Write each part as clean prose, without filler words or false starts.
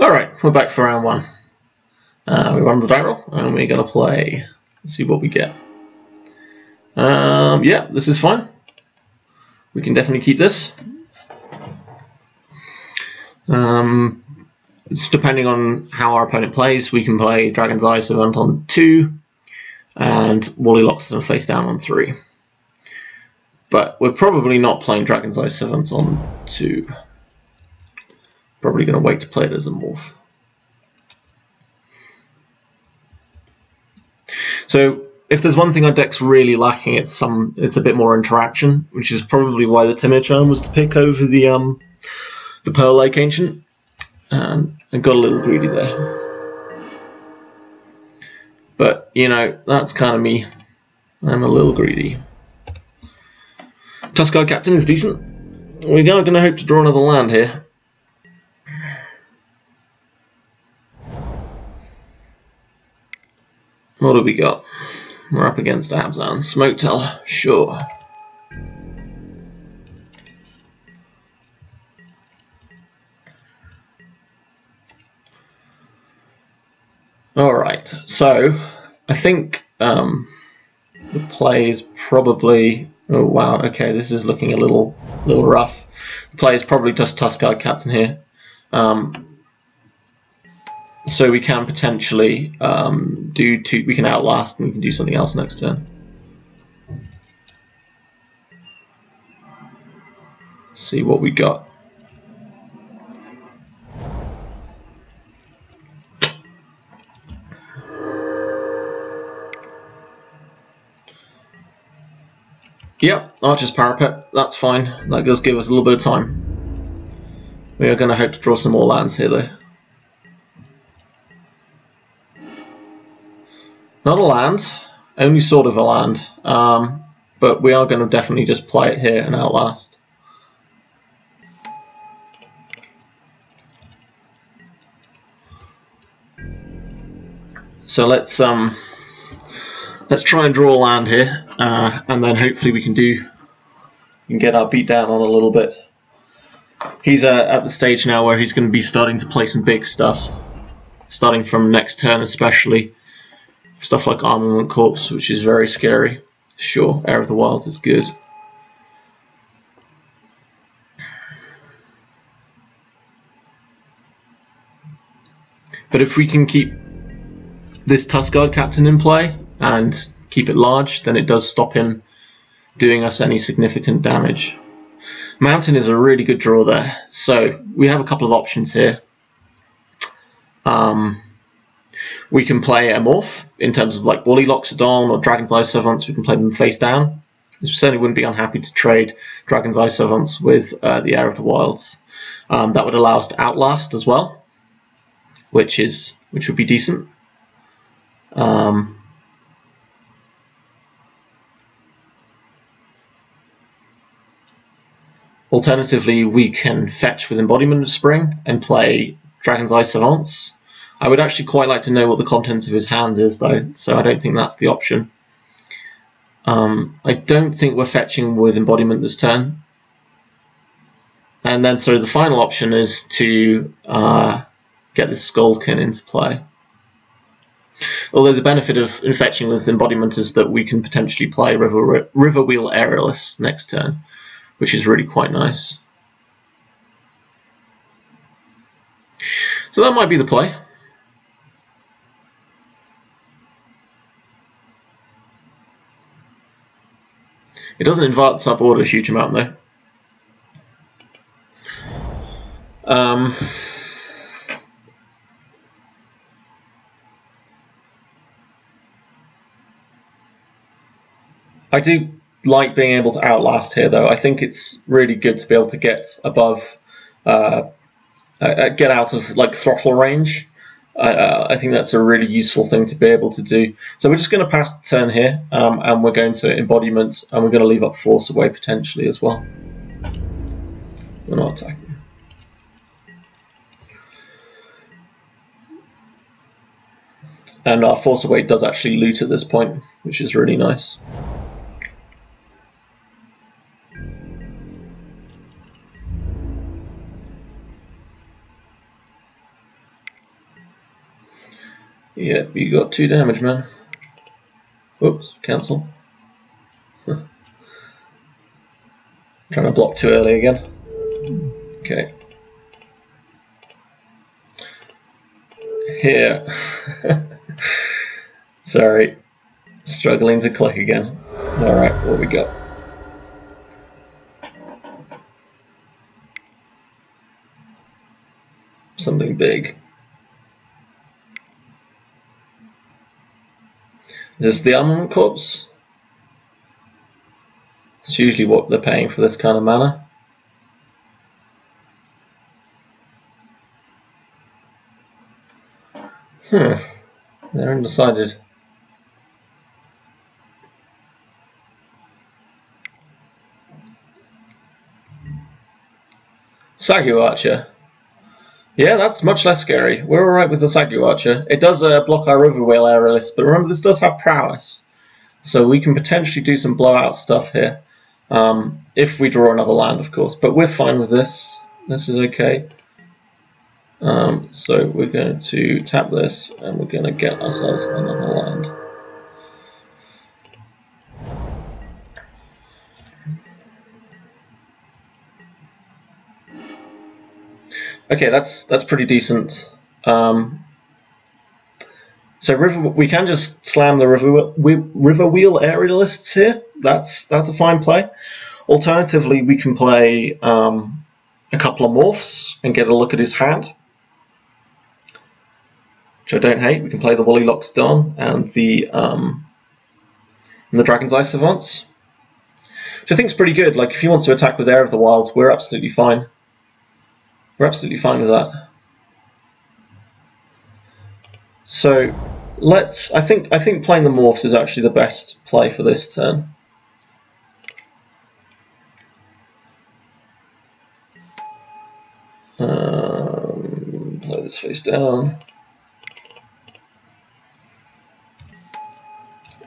Alright, we're back for round one. We run the die roll and we're going to play. Let's see what we get. Yeah, this is fine. We can definitely keep this. It's depending on how our opponent plays, we can play Dragon's Eye Servant on 2 and Wally Loxodon face down on 3. But we're probably not playing Dragon's Eye Servant on 2. Probably going to wait to play it as a morph. So if there's one thing our deck's really lacking, it's a bit more interaction, which is probably why the Timid Charm was the pick over the Pearl Lake Ancient. And I got a little greedy there. But, you know, that's kind of me. I'm a little greedy. Tuskar Captain is decent. We are going to hope to draw another land here. What do we got? We're up against Abzan. Smoketail, sure. Alright, so I think the play is probably... Oh wow, okay, this is looking a little rough. The play is probably just Tuskar Captain here. So we can potentially we can outlast and we can do something else next turn. See what we got. Yep, Archer's Parapet, that's fine. That does give us a little bit of time. We are going to hope to draw some more lands here though. Not a land, only sort of a land, but we are going to definitely just play it here and outlast. So let's try and draw a land here, and then hopefully we can get our beat down on a little bit. He's at the stage now where he's going to be starting to play some big stuff, starting from next turn especially. Stuff like Armament Corpse, which is very scary. Sure, Heir of the Wild is good. But if we can keep this Tuskar Captain in play and keep it large, then it does stop him doing us any significant damage. Mountain is a really good draw there. So we have a couple of options here. We can play a morph in terms of like Wally Loxodon or Dragon's Eye Servants. We can play them face down. We certainly wouldn't be unhappy to trade Dragon's Eye Servants with the Heir of the Wilds. That would allow us to outlast as well, which would be decent. Alternatively, we can fetch with Embodiment of Spring and play Dragon's Eye Servants. I would actually quite like to know what the contents of his hand is though, so I don't think that's the option. I don't think we're fetching with Embodiment this turn. And then so the final option is to get this Skullkin into play. Although the benefit of fetching with Embodiment is that we can potentially play Riverwheel Aerialist next turn, which is really quite nice. So that might be the play. It doesn't advance our board a huge amount though. I do like being able to outlast here though. I think it's really good to be able to get above, get out of like throttle range. I think that's a really useful thing to be able to do. So we're just going to pass the turn here, and we're going to Embodiment, and we're going to leave up Force Away potentially as well. We're not attacking. And our Force Away does actually loot at this point, which is really nice. Yep, you got 2 damage, man. Oops, cancel. Trying to block too early again. Okay. Here. Sorry. Struggling to click again. Alright, what we got? Something big. Is this the Armament Corps? It's usually what they're paying for this kind of mana. They're undecided. Sagyu Archer. Yeah, that's much less scary. We're alright with the Sagyu Archer. It does block our Riverwheel Aerialist, but remember this does have prowess. So we can potentially do some blowout stuff here. If we draw another land, of course. But we're fine with this. This is okay. So we're going to tap this, and we're going to get ourselves another land. Okay, that's pretty decent. So we can just slam the Riverwheel Aerialists here. That's a fine play. Alternatively, we can play a couple of Morphs and get a look at his hand, which I don't hate. We can play the Woolly Locks Don and the Dragon's Eye Savants, which I think is pretty good. Like, if he wants to attack with Heir of the Wilds, we're absolutely fine. We're absolutely fine with that. So I think playing the Morphs is actually the best play for this turn. Play this face down.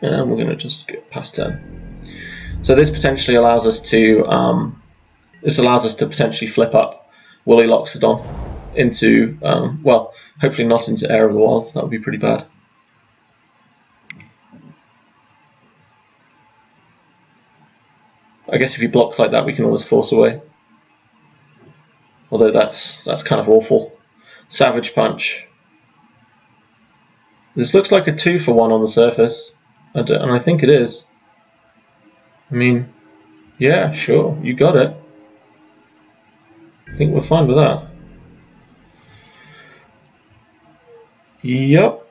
And we're going to just get past 10. So this potentially allows us to potentially flip up Woolly Loxodon into well, hopefully not into Heir of the Wilds. That would be pretty bad. I guess if he blocks like that, we can always force away. Although that's kind of awful. Savage Punch. This looks like a 2-for-1 on the surface, and I think it is. I mean, yeah, sure, you got it. I think we're fine with that. Yup.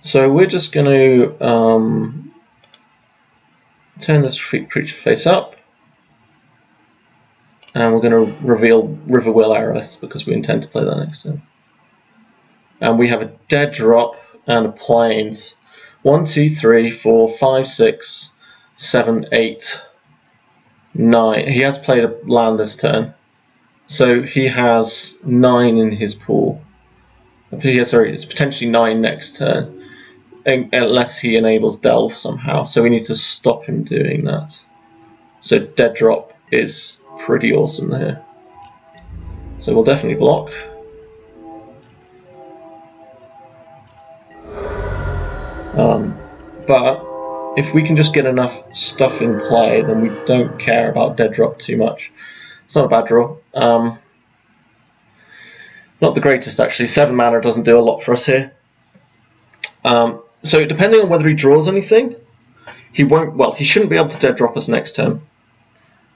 So we're just going to turn this creature face up, and we're going to reveal Riverwheel Aerialist because we intend to play that next turn. And we have a dead drop and a plains. 1, 2, 3, 4, 5, 6, 7, 8, 9. He has played a land this turn, so he has 9 in his pool. Sorry, it's potentially 9 next turn, unless he enables Delve somehow. So we need to stop him doing that. So dead drop is pretty awesome here. So we'll definitely block. But if we can just get enough stuff in play, then we don't care about dead drop too much. It's not a bad draw. Not the greatest, actually. 7 mana doesn't do a lot for us here. So depending on whether he draws anything, he won't. Well, he shouldn't be able to dead drop us next turn.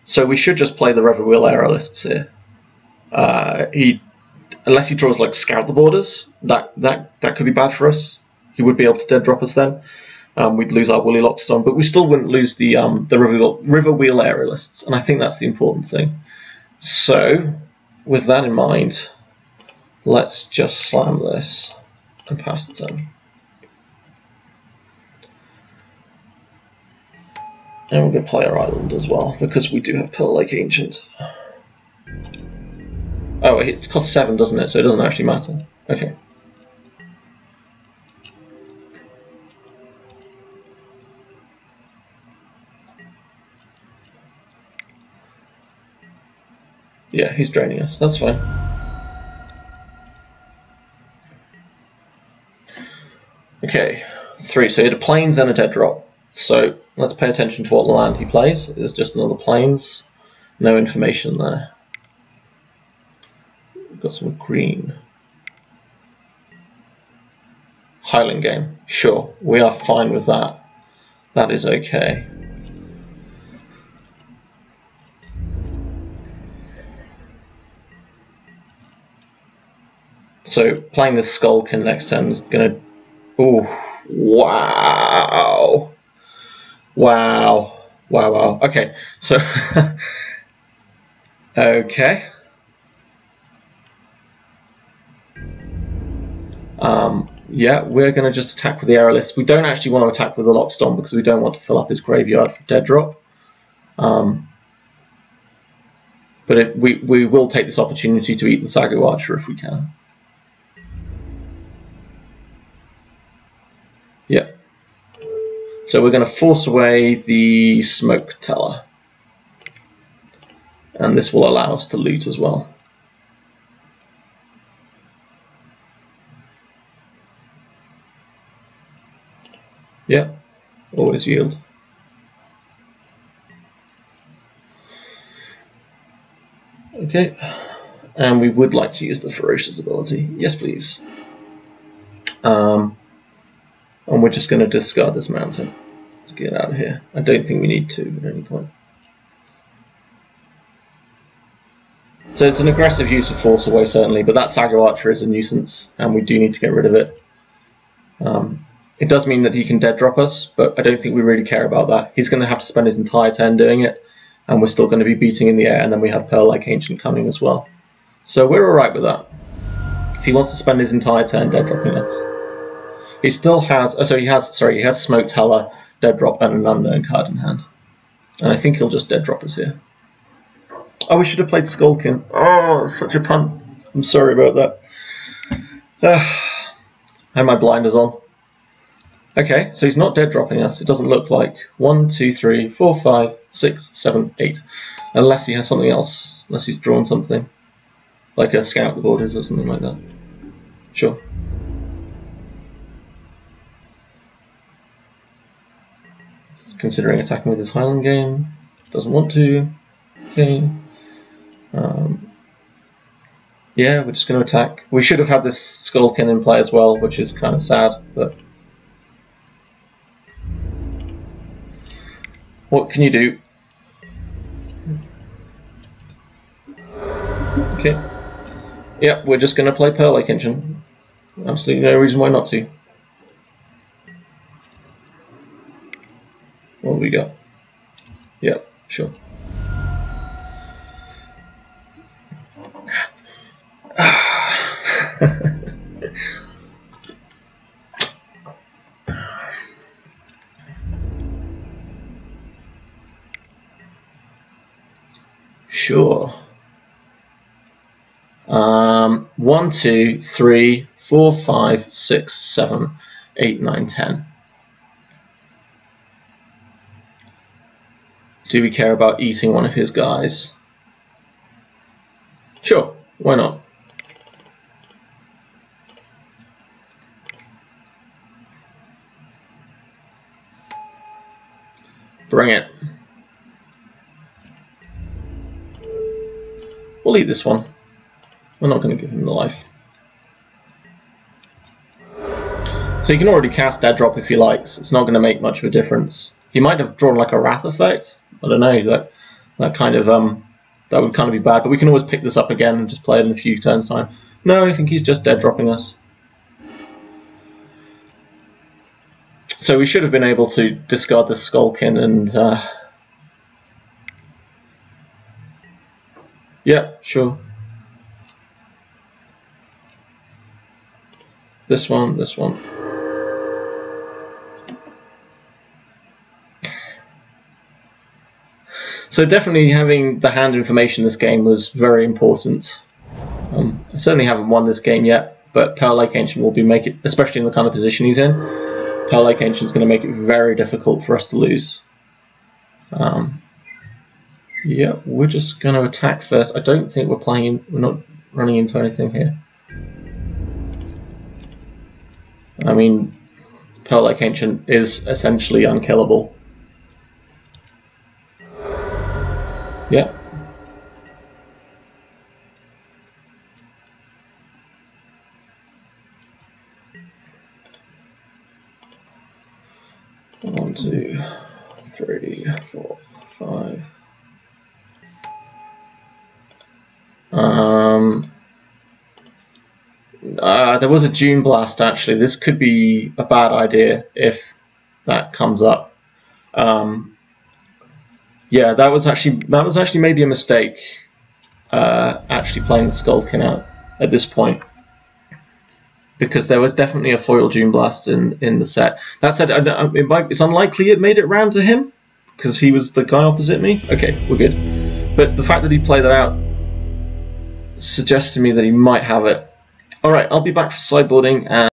So we should just play the Riverwheel Aerialists here. Unless he draws like Scout the Borders, that could be bad for us. He would be able to dead drop us then. We'd lose our Woolly Loxodon, but we still wouldn't lose the Riverwheel Aerialists, and I think that's the important thing. So, with that in mind, let's just slam this and pass the turn. And we're going to play our island as well, because we do have Pearl Lake Ancient. Oh, it's cost 7, doesn't it? So it doesn't actually matter. Okay. Yeah, he's draining us. That's fine. 3. So he had a plains and a dead drop. So let's pay attention to what land he plays. It's just another plains. No information there. We've got some green. Highland game. Sure, we are fine with that. That is okay. So playing the Skulkin next turn is gonna. Ooh, wow, wow, wow, wow. Okay, so okay. Yeah, we're going to just attack with the Aerolis. We don't actually want to attack with the Lockstorm because we don't want to fill up his graveyard for dead drop. But we will take this opportunity to eat the Sagu Archer if we can. Yeah. So we're going to force away the Smoke Teller. And this will allow us to loot as well. Yeah, always yield. Okay, and we would like to use the Ferocious ability. Yes, please. And we're just going to discard this mountain. Let's get out of here. I don't think we need to at any point. So it's an aggressive use of Force Away, certainly, but that Sagu Archer is a nuisance, and we do need to get rid of it. It does mean that he can dead drop us, but I don't think we really care about that. He's going to have to spend his entire turn doing it, and we're still going to be beating in the air, and then we have Pearl-like Ancient coming as well. So we're alright with that. If he wants to spend his entire turn dead dropping us. He still has, he has Smoke Teller, dead drop, and an unknown card in hand. And I think he'll just dead drop us here. Oh, we should have played Skulkin. Oh, such a pun. I'm sorry about that. I had my blinders on. Okay, so he's not dead dropping us, it doesn't look like. 1, 2, 3, 4, 5, 6, 7, 8. Unless he has something else, unless he's drawn something. Like a Scout the Borders or something like that. Sure. Considering attacking with his Highland game. Doesn't want to. Okay. Yeah, we're just going to attack. We should have had this Skulkin in play as well, which is kind of sad, but... What can you do? Okay. Yeah, we're just going to play Pearl-like Ancient. Absolutely no reason why not to. What have we got? Yeah, sure. Sure. 1, 2, 3, 4, 5, 6, 7, 8, 9, 10. Do we care about eating one of his guys? Sure, why not? Bring it. We'll eat this one. We're not going to give him the life. So you can already cast Dead Drop if he likes. It's not going to make much of a difference. He might have drawn like a Wrath effect. I don't know. That kind of that would kind of be bad. But we can always pick this up again and just play it in a few turns time. No, I think he's just dead dropping us. So we should have been able to discard the Skulkin and. Yeah, sure. This one, this one. So definitely having the hand information in this game was very important. I certainly haven't won this game yet, but Pearl-like Ancient will be especially in the kind of position he's in. Pearl-like Ancient is going to make it very difficult for us to lose. Yeah, we're just going to attack first. I don't think we're not running into anything here. I mean, Pearl Lake Ancient is essentially unkillable. Yeah. One, two, three, four, five. There was a Dune Blast actually. This could be a bad idea if that comes up. Yeah, that was actually maybe a mistake. Actually playing the Skullkin out at this point, because there was definitely a foil Dune Blast in the set. That said, it's unlikely it made it round to him because he was the guy opposite me. Okay, we're good. But the fact that he played that out suggests to me that he might have it. Alright, I'll be back for sideboarding and